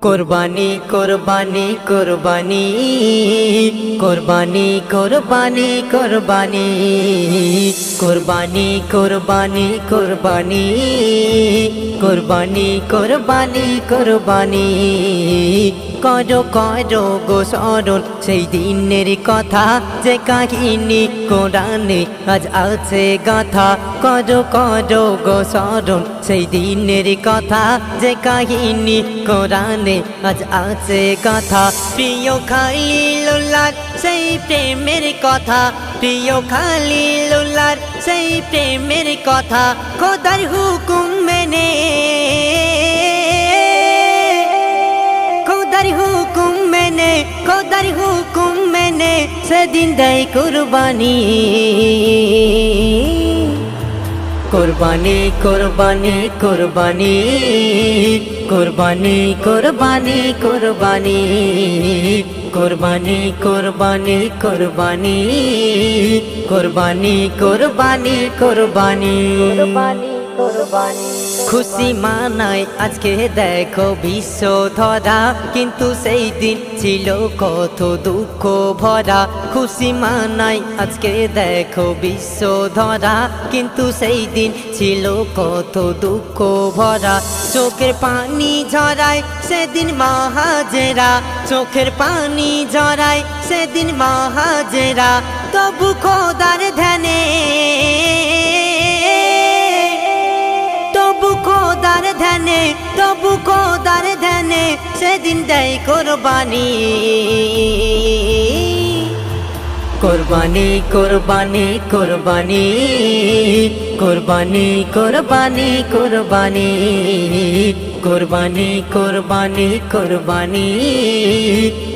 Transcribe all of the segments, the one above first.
कुर्बानी कुर्बानी कुर्बानी कुर्बानी कुर्बानी कुर्बानी कुर्बानी कुर्बानी कुर्बानी कुर्बानी कुर्बानी कुर्बानी करो करो गो स्मरण সেই দিনের কথা যে কাহিনী কোরআনে আজ আছে গাথা करो करो गो स्मरण সেই দিনের কথা যে কাহিনী কোরআনে আজ আছে গাথা প্রিয় খলিলুল্লাহর সেই প্রেমের কথা প্রিয় খলিলুল্লাহর সেই প্রেমের কথা খোদার হুকুম মেনে খোদার হুকুম মেনে খোদার হুকুম মেনে সেদিন দেয় কুরবানি कुर्बानी कुर्बानी कुर्बानी कुर्बानी कुर्बानी कुर्बानी कुर्बानी कुर्बानी कुर्बानी कुर्बानी कुर्बानी कुर्बानी कुर्बानी खुशी मानाय आज के देखो विश्व धरा किन्तु सेई दिन छिलो कत दुःख भरा खुशी मानाय आज के देखो विश्व धरा किन्तु सेई दिन छिलो कत दुःख भरा चोखेर पानी झराय सेदिन मा हाजेरा चोखेर पानी झराय सेदिन मा हाजेरा तबु खोदार ध्याने तबु खोदार ध्याने तबु खोदार ध्याने सेदिन देय कुरबानी कुरबानी कुरबानी कुरबानी कुरबानी कुरबानी कुरबानी कुरबानी कुरबानी कुरबानी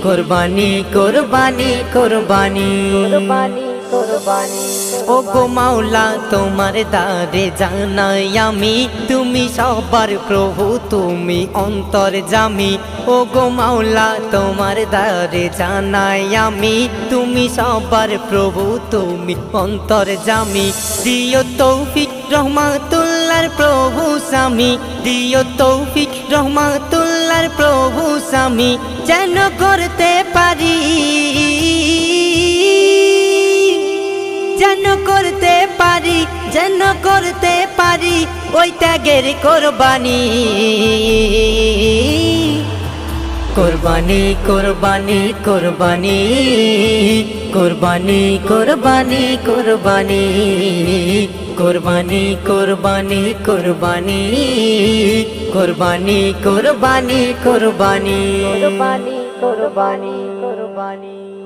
कुरबानी कुरबानी कुरबानी कुरबानी ओ गो माওলা তোমার দারে জানাই আমি তুমি সবার প্রভু তুমি অন্তর্যামী ও গো মাওলা তোমার দারে জানাই আমি তুমি সবার প্রভু তুমি অন্তর্যামী দিও তৌফিক রহমাতুল্লাহর প্রভু স্বামী দিও তৌফিক রহমাতুল্লাহর প্রভু স্বামী যেন করতে পারি যেন করতে পারি যেন করতে পারি ওই ত্যাগের কুরবানি কুরবানি কুরবানি কুরবানি কুরবানি কুরবানি কুরবানি কুরবানি কুরবানি কুরবানি কুরবানি কুরবানি কুরবানি কুরবানি কুরবানি কুরবানি